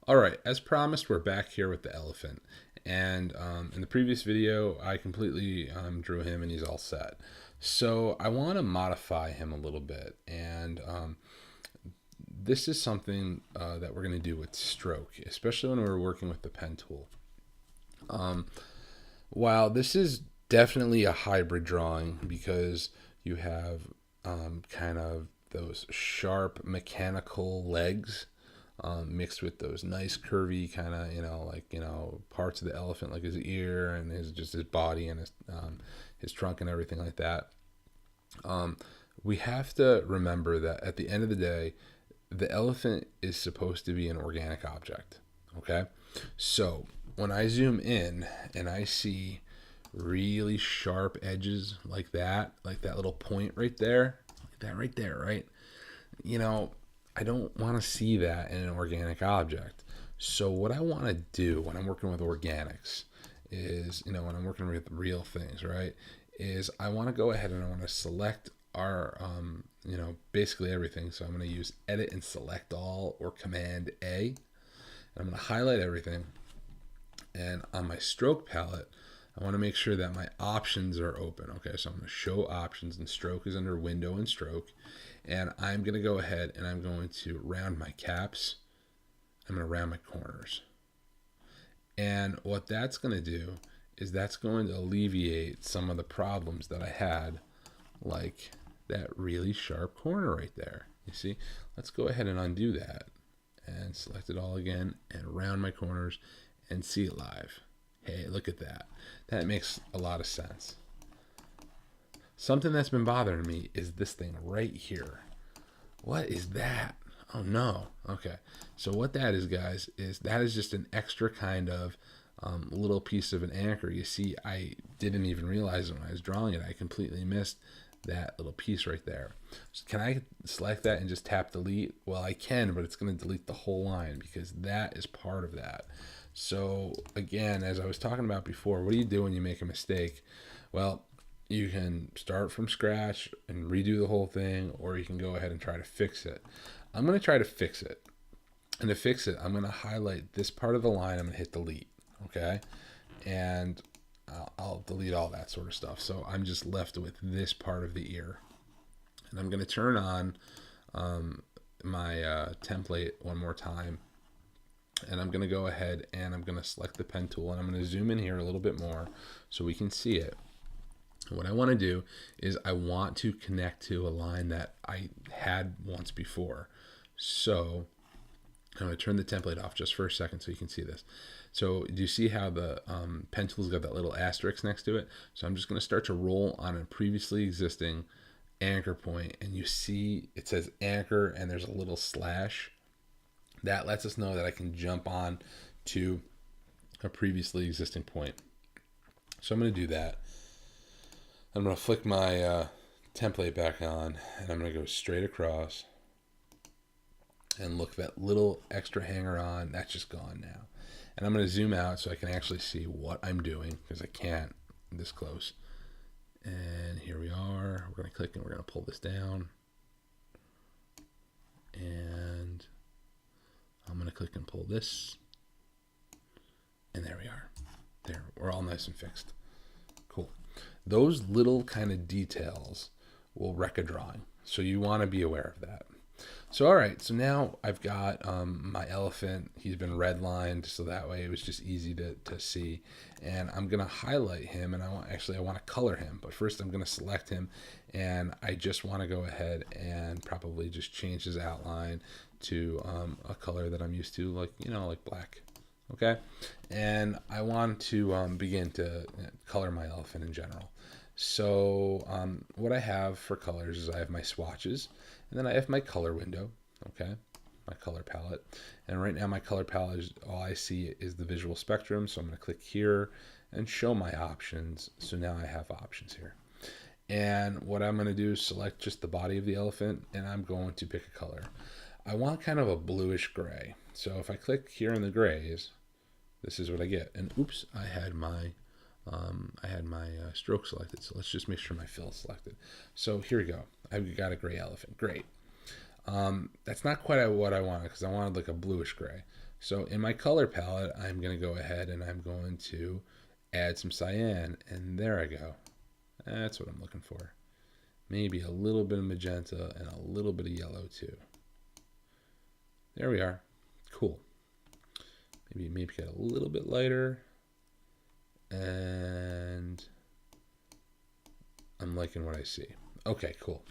All right, as promised, we're back here with the elephant. And in the previous video, I completely drew him and he's all set. So I want to modify him a little bit. And this is something that we're going to do with stroke, especially when we're working with the pen tool. While this is definitely a hybrid drawing because you have kind of those sharp mechanical legs mixed with those nice curvy kind of parts of the elephant like his ear and his body and his trunk and everything like that. We have to remember that at the end of the day, the elephant is supposed to be an organic object. Okay, so when I zoom in and I see really sharp edges like that little point right there, like that right there, right? You know, I don't want to see that in an organic object. So what I want to do when I'm working with organics is, when I'm working with real things, right, is I want to go ahead and I want to select our, basically everything. So I'm going to use edit and select all or command A. And I'm going to highlight everything. And on my stroke palette, I want to make sure that my options are open. Okay, so I'm going to show options and stroke is under window and stroke. And I'm going to go ahead and I'm going to round my caps. I'm going to round my corners. And what that's going to do is that's going to alleviate some of the problems that I had, like that really sharp corner right there. You see, let's go ahead and undo that and select it all again and round my corners and see it live. Hey, look at that. That makes a lot of sense. Something that's been bothering me is this thing right here. What is that? Oh no. Okay. So what that is, guys, is that is just an extra kind of little piece of an anchor. You see, I didn't even realize it when I was drawing it. I completely missed that little piece right there. So can I select that and just tap delete? Well, I can, but it's going to delete the whole line because that is part of that. So again, as I was talking about before, what do you do when you make a mistake? Well, you can start from scratch and redo the whole thing, or you can go ahead and try to fix it. I'm going to try to fix it. And to fix it, I'm going to highlight this part of the line. I'm going to hit delete. Okay. And I'll delete all that sort of stuff. So I'm just left with this part of the ear. And I'm going to turn on my template one more time. And I'm going to go ahead and I'm going to select the pen tool and I'm going to zoom in here a little bit more so we can see it. And what I want to do is I want to connect to a line that I had once before. So I'm going to turn the template off just for a second so you can see this. So do you see how the pen tool's got that little asterisk next to it? So I'm just going to start to roll on a previously existing anchor point, and you see it says anchor and there's a little slash. That lets us know that I can jump on to a previously existing point. So I'm going to do that. I'm going to flick my template back on and I'm going to go straight across. And look, that little extra hanger on, that's just gone now. And I'm going to zoom out so I can actually see what I'm doing because I can't this close. And here we are. We're going to click and we're going to pull this down. And I'm going to click and pull this. And there we are. There, we're all nice and fixed. Cool. Those little kind of details will wreck a drawing. So you want to be aware of that. So all right, so now I've got my elephant. He's been redlined, so that way it was just easy to see. And I'm gonna highlight him, and I want to color him. But first, I'm gonna select him, and I just want to go ahead and probably just change his outline to a color that I'm used to, like like black. Okay, and I want to begin to color my elephant in general. So what I have for colors is I have my swatches, and then I have my color window, okay, my color palette. And right now my color palette, all I see is the visual spectrum, so I'm going to click here and show my options. So now I have options here. And what I'm going to do is select just the body of the elephant, and I'm going to pick a color. I want kind of a bluish gray. So if I click here in the grays, this is what I get. And oops, I had my stroke selected, so let's just make sure my fill is selected. So here we go. I've got a gray elephant. Great. That's not quite what I wanted because I wanted like a bluish gray. So in my color palette, I'm going to go ahead and I'm going to add some cyan. And there I go. That's what I'm looking for. Maybe a little bit of magenta and a little bit of yellow too. There we are. Cool. Maybe get a little bit lighter. And I'm liking what I see. Okay, cool.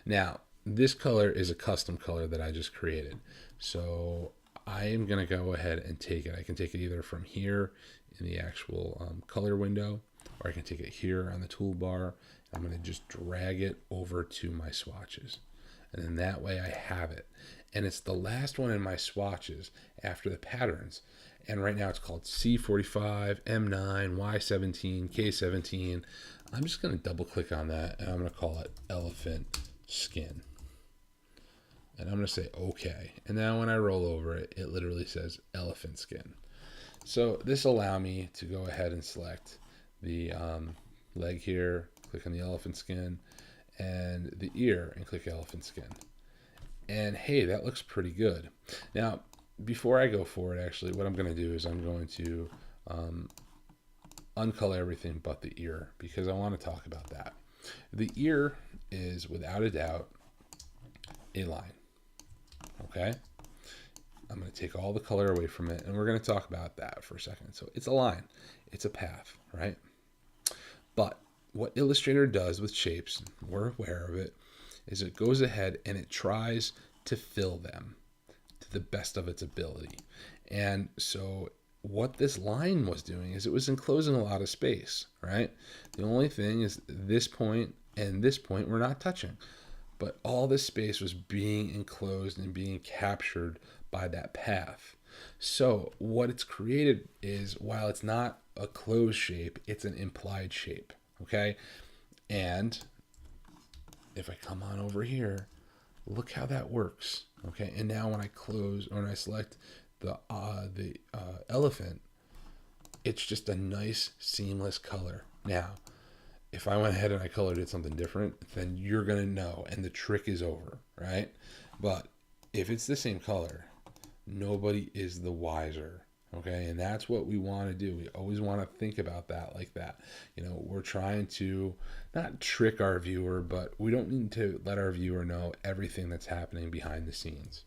Now, this color is a custom color that I just created. So I am going to go ahead and take it. I can take it either from here in the actual color window, or I can take it here on the toolbar. I'm going to just drag it over to my swatches. And then that way I have it. And it's the last one in my swatches after the patterns. And right now it's called C45, M9, Y17, K17. I'm just going to double click on that and I'm going to call it Elephant Skin. And I'm going to say okay. And now when I roll over it, it literally says Elephant Skin. So this allows me to go ahead and select the leg here, click on the elephant skin, and the ear and click elephant skin. And hey, that looks pretty good. Now, before I go forward, actually, what I'm going to do is I'm going to uncolor everything but the ear because I want to talk about that. The ear is without a doubt a line. Okay? I'm going to take all the color away from it and we're going to talk about that for a second. So it's a line, it's a path, right? But what Illustrator does with shapes, we're aware of it, is it goes ahead and it tries to fill them to the best of its ability. And so what this line was doing is it was enclosing a lot of space, right? The only thing is this point and this point we're not touching. But all this space was being enclosed and being captured by that path. So what it's created is, while it's not a closed shape, it's an implied shape, okay? And if I come on over here, look how that works, okay? And now when I close, or when I select the elephant, it's just a nice seamless color. Now, if I went ahead and I colored it something different, then you're going to know, and the trick is over, right? But if it's the same color, nobody is the wiser, okay? And that's what we want to do. We always want to think about that like that. You know, we're trying to not trick our viewer, but we don't need to let our viewer know everything that's happening behind the scenes.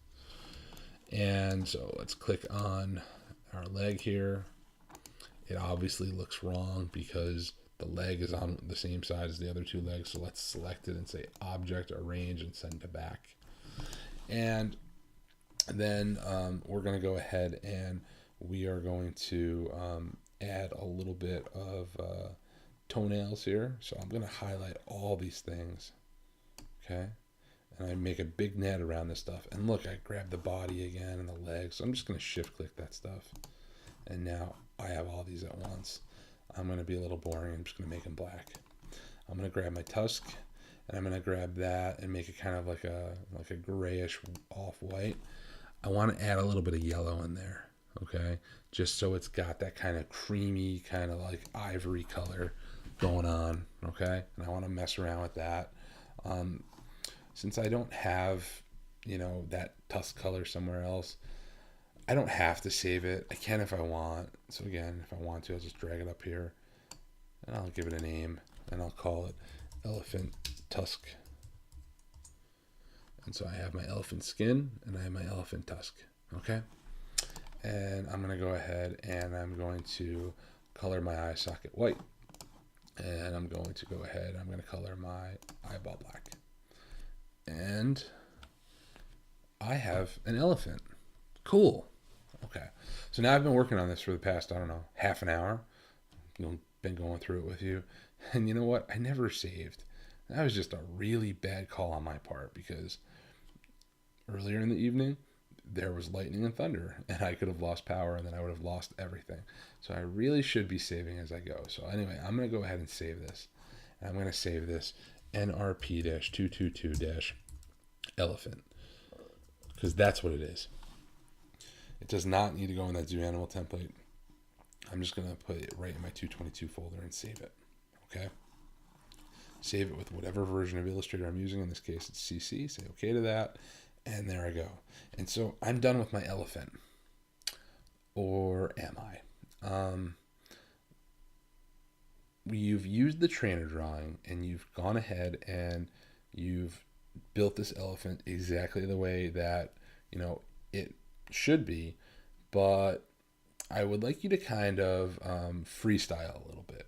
And so let's click on our leg here. It obviously looks wrong because the leg is on the same side as the other two legs. So let's select it and say Object, Arrange, and send to back. And then we're going to go ahead and we are going to add a little bit of toenails here. So I'm going to highlight all these things. Okay. And I make a big net around this stuff. And look, I grab the body again and the legs. So I'm just going to shift click that stuff. And now I have all these at once. I'm going to be a little boring. I'm just going to make them black. I'm going to grab my tusk and I'm going to grab that and make it kind of like a grayish off-white. I want to add a little bit of yellow in there, okay? Just so it's got that kind of creamy, kind of like ivory color going on, okay? And I want to mess around with that. Since I don't have, you know, that tusk color somewhere else, I don't have to save it. I can if I want. So again, if I want to, I'll just drag it up here and I'll give it a name and I'll call it Elephant Tusk. And so I have my elephant skin and I have my elephant tusk. Okay. And I'm going to go ahead and I'm going to color my eye socket white. And I'm going to go ahead, I'm going to color my eyeball black. And I have an elephant. Cool. Okay. So now I've been working on this for the past, I don't know, half an hour. Been going through it with you. And you know what? I never saved. That was just a really bad call on my part because earlier in the evening, there was lightning and thunder and I could have lost power and then I would have lost everything. So I really should be saving as I go. So anyway, I'm going to go ahead and save this. And I'm going to save this NRP-222-elephant because that's what it is. It does not need to go in that zoo animal template. I'm just going to put it right in my 222 folder and save it. Okay. Save it with whatever version of Illustrator I'm using. In this case, it's CC. Say okay to that. And there I go. And so I'm done with my elephant. Or am I? You've used the trainer drawing and you've gone ahead and you've built this elephant exactly the way that, it should be. But I would like you to kind of freestyle a little bit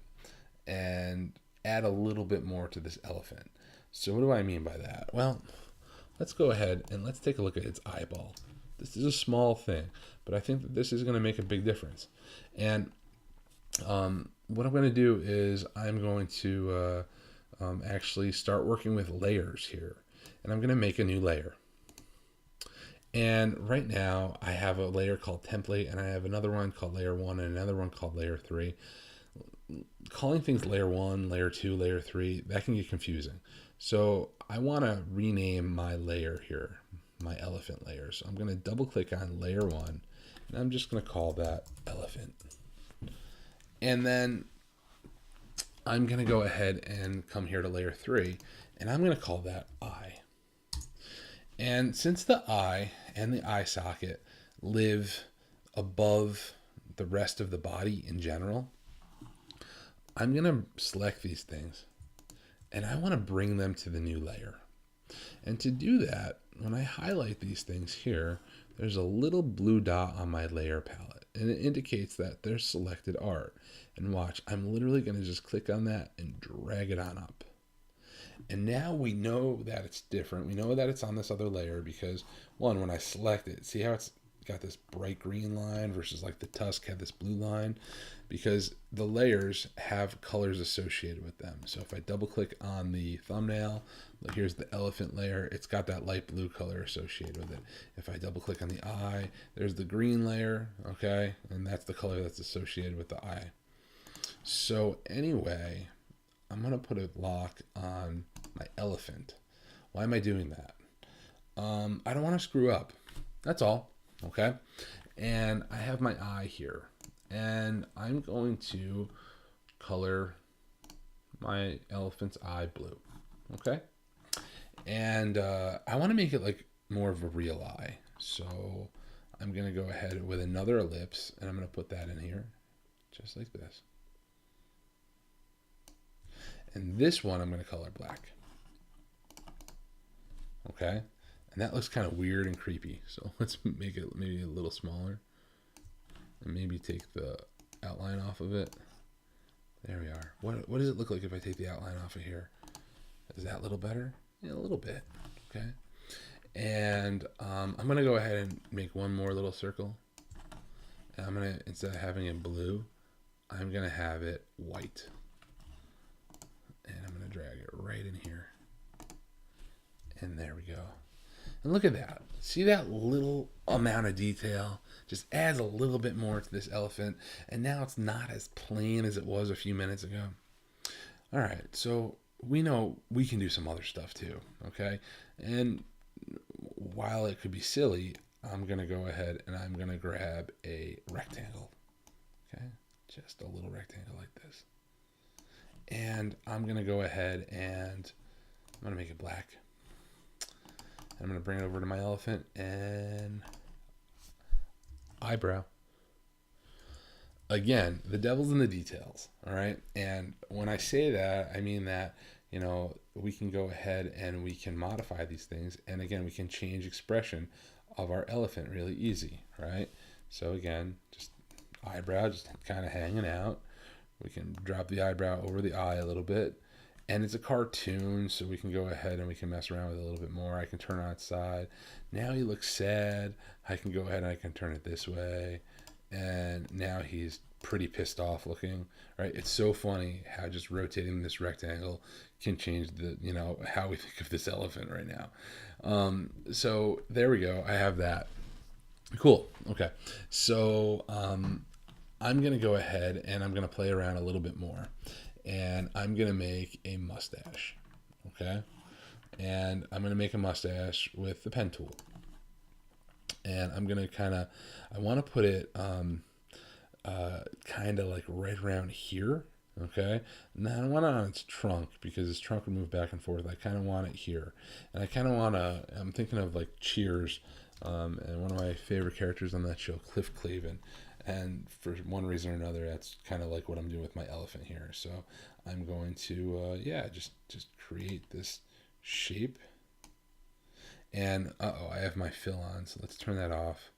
and add a little bit more to this elephant. So what do I mean by that? Well, let's go ahead and let's take a look at its eyeball. This is a small thing, but I think that this is going to make a big difference. And what I'm going to do is I'm going to actually start working with layers here. And I'm going to make a new layer. And right now I have a layer called template, and I have another one called layer 1 and another one called layer 3. Calling things layer 1, layer 2, layer 3, that can get confusing. So I want to rename my layer here, my elephant layer. So I'm going to double click on layer 1, and I'm just going to call that elephant. And then I'm going to go ahead and come here to layer 3, and I'm going to call that eye. And since the eye and the eye socket live above the rest of the body in general, I'm going to select these things and I want to bring them to the new layer. And to do that, when I highlight these things here, there's a little blue dot on my layer palette and it indicates that there's selected art. And watch, I'm literally going to just click on that and drag it on up. And now we know that it's different. We know that it's on this other layer because, one, when I select it, see how it's got this bright green line versus like the tusk had this blue line? Because the layers have colors associated with them. So if I double click on the thumbnail, here's the elephant layer. It's got that light blue color associated with it. If I double click on the eye, there's the green layer, okay? And that's the color that's associated with the eye. So anyway, I'm going to put a lock on my elephant. Why am I doing that? I don't want to screw up. That's all. Okay. And I have my eye here. And I'm going to color my elephant's eye blue. Okay. And I want to make it like more of a real eye. So I'm going to go ahead with another ellipse and I'm going to put that in here. Just like this. And this one I'm going to color black. Okay. And that looks kind of weird and creepy. So let's make it maybe a little smaller. And maybe take the outline off of it. There we are. What does it look like if I take the outline off of here? Is that a little better? Yeah, a little bit. Okay. And I'm going to go ahead and make one more little circle. And I'm going to, instead of having it blue, I'm going to have it white. And I'm going to drag it right in here. And there we go. And look at that. See that little amount of detail? Just adds a little bit more to this elephant. And now it's not as plain as it was a few minutes ago. All right. So we know we can do some other stuff too. Okay. And while it could be silly, I'm going to go ahead and I'm going to grab a rectangle. Okay. Just a little rectangle like this. And I'm going to go ahead and I'm going to make it black. I'm going to bring it over to my elephant and eyebrow. Again, the devil's in the details, all right? And when I say that, I mean that, we can go ahead and we can modify these things. And again, we can change expression of our elephant really easy, right? So again, just eyebrow, just kind of hanging out. We can drop the eyebrow over the eye a little bit. And it's a cartoon, so we can go ahead and we can mess around with it a little bit more. I can turn on its side. Now he looks sad. I can go ahead and I can turn it this way. And now he's pretty pissed off looking, right? It's so funny how just rotating this rectangle can change the, how we think of this elephant right now. So there we go. I have that. Cool. Okay. So I'm going to go ahead and I'm going to play around a little bit more. And I'm going to make a mustache, okay? And I'm going to make a mustache with the pen tool. And I'm going to I want to put it kind of like right around here. Okay, now I don't want it on its trunk because its trunk would move back and forth. I kind of want it here, and I kind of want to. I'm thinking of like Cheers, and one of my favorite characters on that show, Cliff Clavin, and for one reason or another, that's kind of like what I'm doing with my elephant here. So I'm going to, yeah, just create this shape, and I have my fill on, so let's turn that off,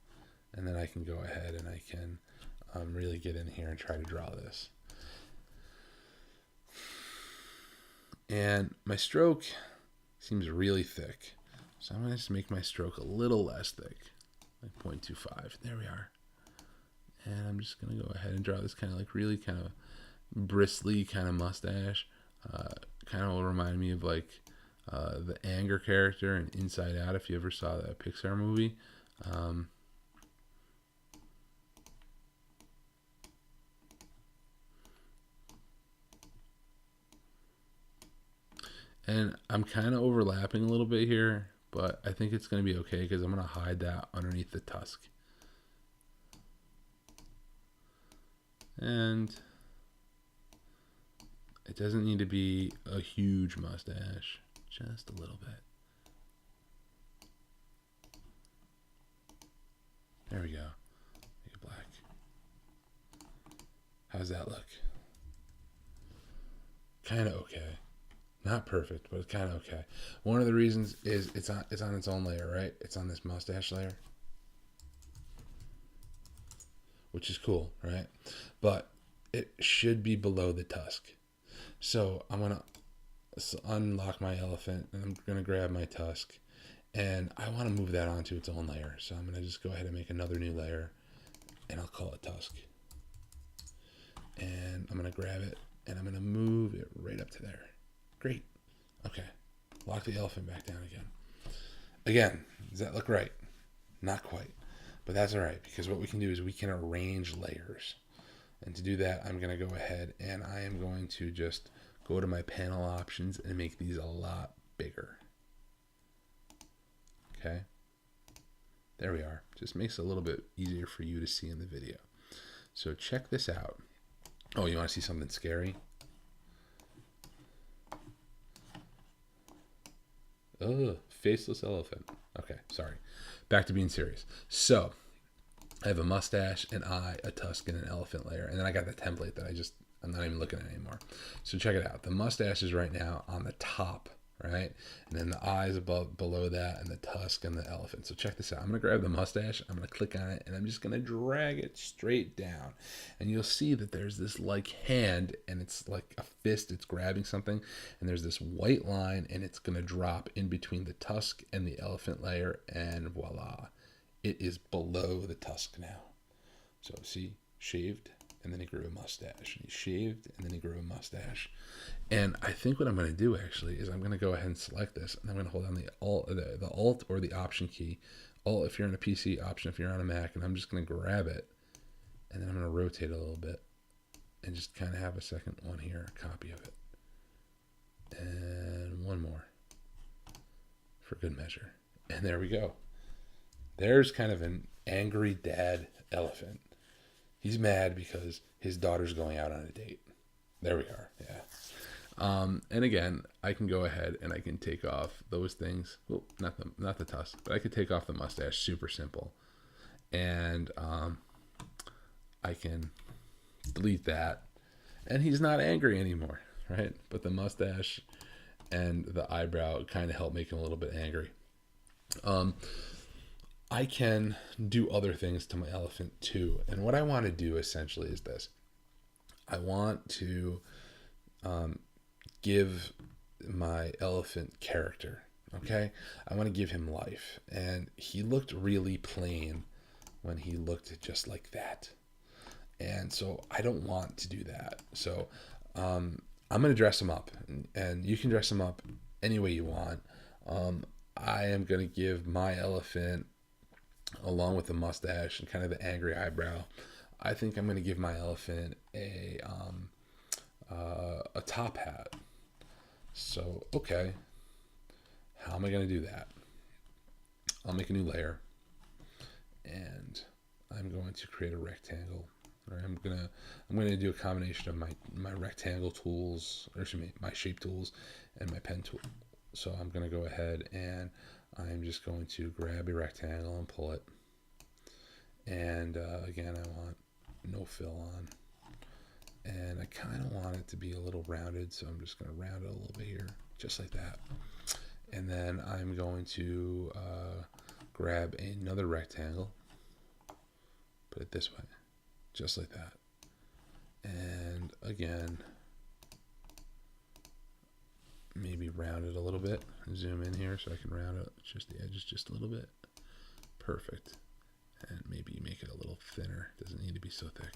and then I can go ahead and I can really get in here and try to draw this. And my stroke seems really thick. So I'm going to just make my stroke a little less thick, like 0.25. There we are. And I'm just going to go ahead and draw this kind of like really kind of bristly kind of mustache. Kind of will remind me of like the anger character in Inside Out, if you ever saw that Pixar movie. And I'm kind of overlapping a little bit here, but I think it's going to be okay because I'm going to hide that underneath the tusk. And it doesn't need to be a huge mustache, just a little bit. There we go. Make it black. How's that look? Kind of okay. Not perfect, but it's kind of okay. One of the reasons is it's on its own layer, right? It's on this mustache layer, which is cool, right? But it should be below the tusk. So I'm gonna unlock my elephant, and I'm gonna grab my tusk, and I want to move that onto its own layer. So I'm gonna just go ahead and make another new layer, and I'll call it tusk. And I'm gonna grab it, and I'm gonna move it right up to there. Great. Okay. Lock the elephant back down again. Again, does that look right? Not quite. But that's all right, because what we can do is we can arrange layers. And to do that, I'm going to go ahead and I am going to just go to my panel options and make these a lot bigger. Okay. There we are. Just makes it a little bit easier for you to see in the video. So check this out. Oh, you want to see something scary? Oh, faceless elephant. Okay, sorry. Back to being serious. So, I have a mustache, an eye, a tusk, and an elephant layer. And then I got the template that I'm not even looking at anymore. So check it out. The mustache is right now on the top, right? And then the eyes below that, and the tusk and the elephant. So check this out. I'm going to grab the mustache. I'm going to click on it, and I'm just going to drag it straight down. And you'll see that there's this like hand, and it's like a fist. It's grabbing something. And there's this white line, and it's going to drop in between the tusk and the elephant layer. And voila. It is below the tusk now. So see, shaved, and then he grew a mustache. And he shaved, and then he grew a mustache. And I think what I'm going to do actually is I'm going to go ahead and select this, and I'm going to hold down the Alt or the Option key. Alt if you're on a PC, Option if you're on a Mac, and I'm just going to grab it, and then I'm going to rotate it a little bit, and just kind of have a second one here, a copy of it, and one more for good measure. And there we go. There's kind of an angry dad elephant. He's mad because his daughter's going out on a date. There we are. Yeah. And again, I can go ahead and I can take off those things. Well, not the tusk, but I could take off the mustache. Super simple. And I can delete that. And he's not angry anymore, right? But the mustache and the eyebrow kind of help make him a little bit angry. I can do other things to my elephant too. And what I want to do essentially is this. I want to give my elephant character, okay? I want to give him life. And he looked really plain when he looked just like that. And so I don't want to do that. So I'm going to dress him up. And you can dress him up any way you want. I am going to give my elephant, along with the mustache and kind of the angry eyebrow, I think I'm going to give my elephant a top hat. So, okay, how am I going to do that? I'll make a new layer, and I'm going to create a rectangle, All right, I'm gonna do a combination of my rectangle tools, or excuse me, my shape tools, and my pen tool. So I'm gonna go ahead and I'm just going to grab a rectangle and pull it. And again, I want no fill on. And I kind of want it to be a little rounded, so I'm just going to round it a little bit here, just like that. And then I'm going to grab another rectangle, put it this way, just like that. And again, maybe round it a little bit. Zoom in here so I can round it just the edges just a little bit. Perfect. And maybe make it a little thinner. Doesn't need to be so thick.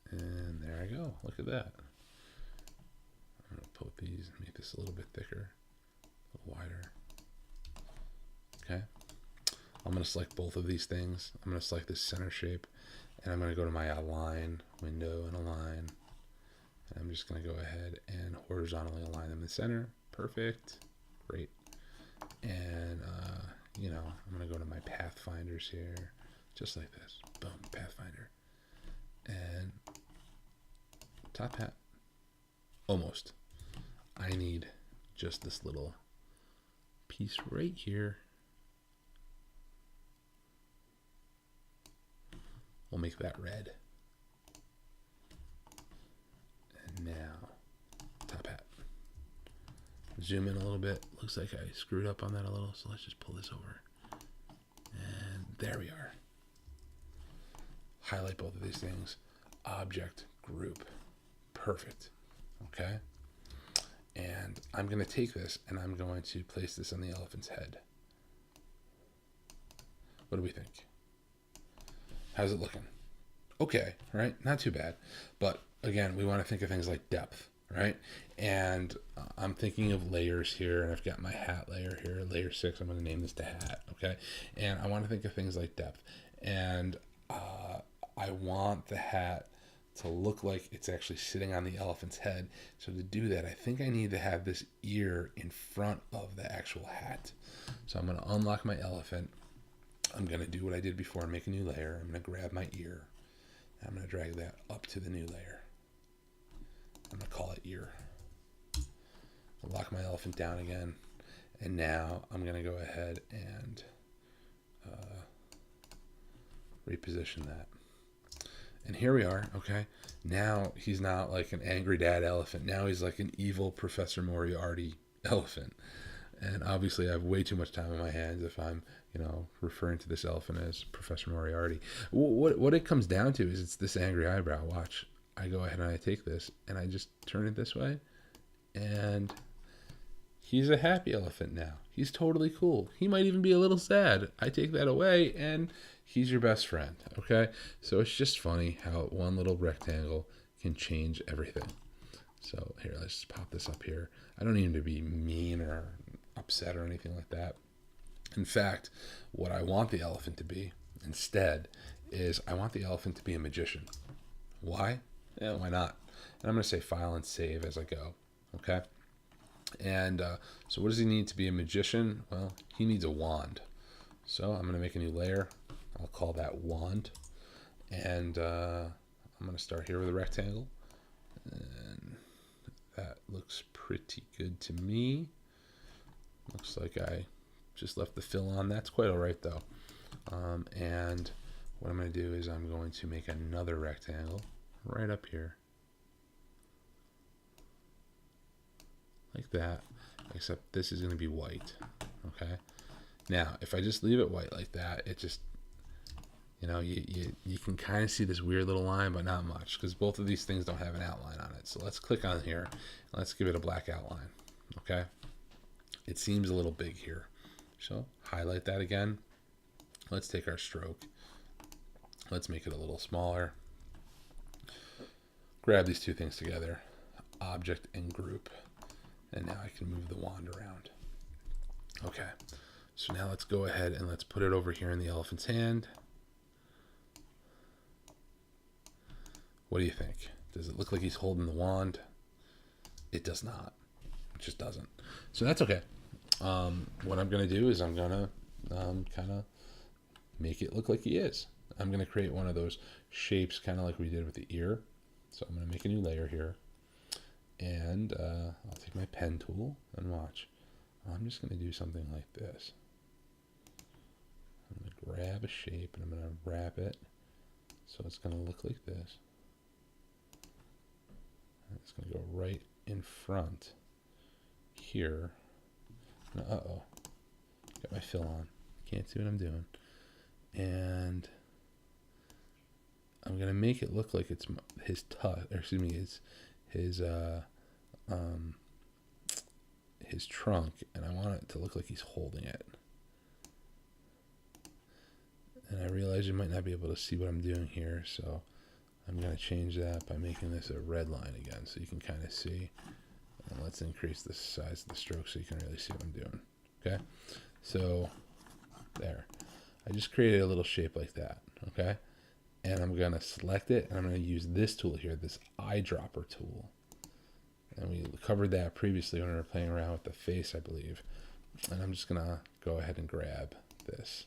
And there I go. Look at that. I'm going to poke these and make this a little bit thicker, a little wider. Okay. I'm going to select both of these things. I'm going to select this center shape, and I'm going to go to my align window and align. And I'm just going to go ahead and horizontally align them in the center. Perfect. Great. And, I'm going to go to my pathfinders here, just like this. Boom, pathfinder. And top hat. Almost. I need just this little piece right here. We'll make that red. And now, top hat. Zoom in a little bit. Looks like I screwed up on that a little, so let's just pull this over. And there we are. Highlight both of these things. Object, group. Perfect. Okay. And I'm going to take this and I'm going to place this on the elephant's head. What do we think? How's it looking? Okay, right? Not too bad. But again, we want to think of things like depth, right? And I'm thinking of layers here, and I've got my hat layer here, layer 6. I'm going to name this the hat, okay? And I want to think of things like depth. And I want the hat to look like it's actually sitting on the elephant's head. So to do that, I think I need to have this ear in front of the actual hat. So I'm going to unlock my elephant. I'm going to do what I did before and make a new layer. I'm going to grab my ear. I'm going to drag that up to the new layer. I'm going to call it ear. I'll lock my elephant down again. And now I'm going to go ahead and reposition that. And here we are, okay? Now he's not like an angry dad elephant. Now he's like an evil Professor Moriarty elephant. And obviously I have way too much time on my hands if I'm, referring to this elephant as Professor Moriarty. What it comes down to is it's this angry eyebrow. Watch. I go ahead and I take this and I just turn it this way. And he's a happy elephant now. He's totally cool. He might even be a little sad. I take that away and he's your best friend, okay? So it's just funny how one little rectangle can change everything. So here, let's just pop this up here. I don't need him to be mean or upset or anything like that. In fact, what I want the elephant to be instead is I want the elephant to be a magician. Why? Yeah, why not? And I'm going to say file and save as I go, okay? And so what does he need to be a magician? Well, he needs a wand. So I'm going to make a new layer. I'll call that wand. And I'm going to start here with a rectangle. And that looks pretty good to me. Looks like I just left the fill on. That's quite all right, though. And what I'm going to do is I'm going to make another rectangle right up here. Like that, except this is going to be white, okay? Now, if I just leave it white like that, it just, you can kind of see this weird little line, but not much, because both of these things don't have an outline on it. So let's click on here, and let's give it a black outline, okay? It seems a little big here. So highlight that again. Let's take our stroke. Let's make it a little smaller. Grab these two things together, object and group. And now I can move the wand around. Okay, so now let's go ahead and let's put it over here in the elephant's hand. What do you think? Does it look like he's holding the wand? It does not. It just doesn't. So that's okay. what I'm going to do is I'm going to kind of make it look like he is. I'm going to create one of those shapes kind of like we did with the ear. So I'm going to make a new layer here. And I'll take my pen tool and watch. I'm just going to do something like this. I'm going to grab a shape and I'm going to wrap it so it's going to look like this. And it's going to go right in front here. Uh-oh. Got my fill on. Can't see what I'm doing. And I'm going to make it look like it's his his trunk, and I want it to look like he's holding it. And I realize you might not be able to see what I'm doing here, so I'm going to change that by making this a red line again so you can kind of see. And let's increase the size of the stroke so you can really see what I'm doing. Okay? So, there. I just created a little shape like that. Okay? And I'm going to select it, and I'm going to use this tool here, this eyedropper tool. And we covered that previously when we were playing around with the face, I believe. And I'm just going to go ahead and grab this.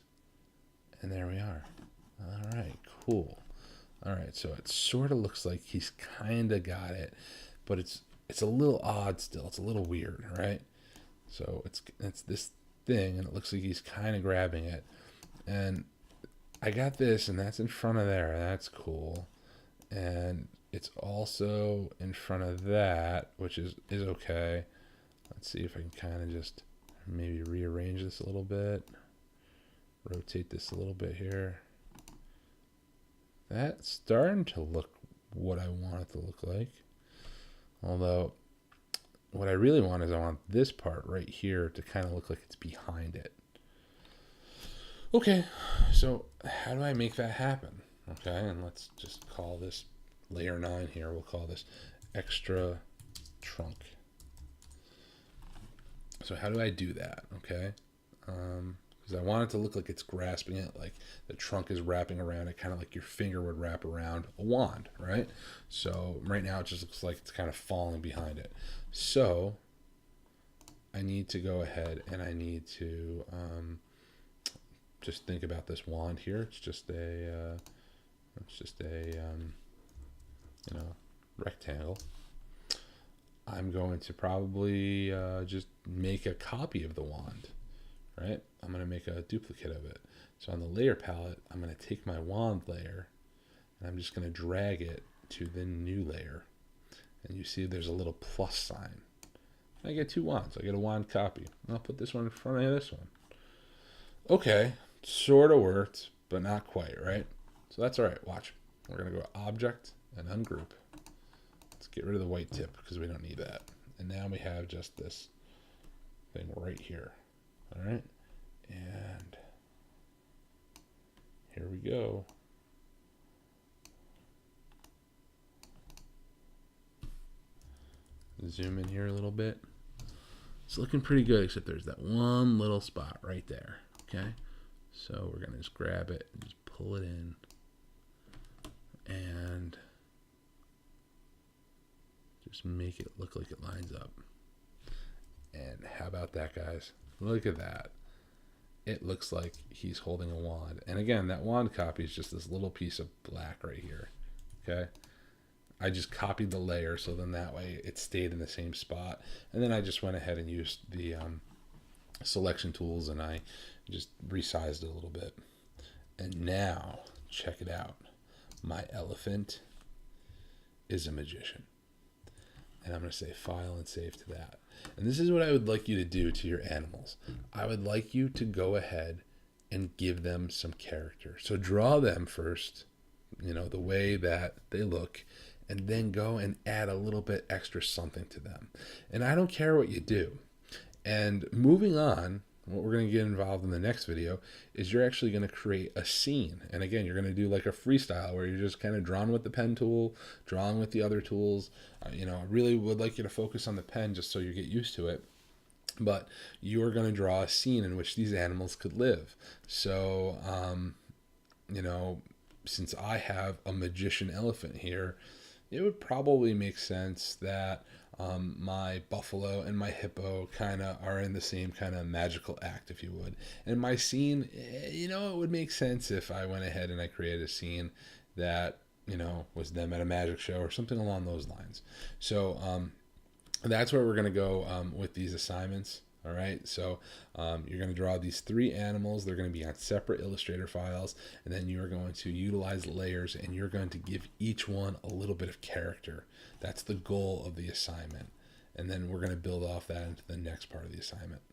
And there we are. All right, cool. All right, so it sort of looks like he's kind of got it, but it's a little odd still. It's a little weird, right? So it's this thing, and it looks like he's kind of grabbing it. And I got this, and that's in front of there. That's cool. And it's also in front of that, which is okay. Let's see if I can kind of just maybe rearrange this a little bit. Rotate this a little bit here. That's starting to look what I want it to look like. Although, what I really want is I want this part right here to kind of look like it's behind it. Okay, so how do I make that happen? Okay, and let's just call this layer 9 here. We'll call this extra trunk. So how do I do that? Okay, because I want it to look like it's grasping it, like the trunk is wrapping around it, kind of like your finger would wrap around a wand, right? So right now it just looks like it's kind of falling behind it. So I need to go ahead and I need to just think about this wand here. It's just a rectangle. I'm going to probably just make a copy of the wand, right? I'm going to make a duplicate of it. So on the layer palette, I'm going to take my wand layer and I'm just going to drag it to the new layer. And you see there's a little plus sign. I get two wands. I get a wand copy. I'll put this one in front of this one. Okay, sort of worked, but not quite, right? So that's all right. Watch. We're going to go Object and Ungroup. Let's get rid of the white tip because we don't need that. And now we have just this thing right here. All right. And here we go. Zoom in here a little bit. It's looking pretty good, except there's that one little spot right there. Okay. So we're going to just grab it and just pull it in. And just make it look like it lines up. And how about that, guys? Look at that. It looks like he's holding a wand. And again, that wand copy is just this little piece of black right here. Okay? I just copied the layer so then that way it stayed in the same spot. And then I just went ahead and used the selection tools and I just resized it a little bit. And now, check it out. My elephant is a magician. And I'm going to say file and save to that. And this is what I would like you to do to your animals. I would like you to go ahead and give them some character. So draw them first, the way that they look, and then go and add a little bit extra something to them. And I don't care what you do. And moving on, what we're going to get involved in the next video is you're actually going to create a scene. And again, you're going to do like a freestyle where you're just kind of drawing with the pen tool, drawing with the other tools. I really would like you to focus on the pen just so you get used to it. But you're going to draw a scene in which these animals could live. So, since I have a magician elephant here, it would probably make sense that my buffalo and my hippo kind of are in the same kind of magical act, if you would. And my scene, it would make sense if I went ahead and I created a scene that, was them at a magic show or something along those lines. So that's where we're going to go with these assignments. All right, so you're going to draw these three animals. They're going to be on separate Illustrator files, and then you are going to utilize layers, and you're going to give each one a little bit of character. That's the goal of the assignment, and then we're going to build off that into the next part of the assignment.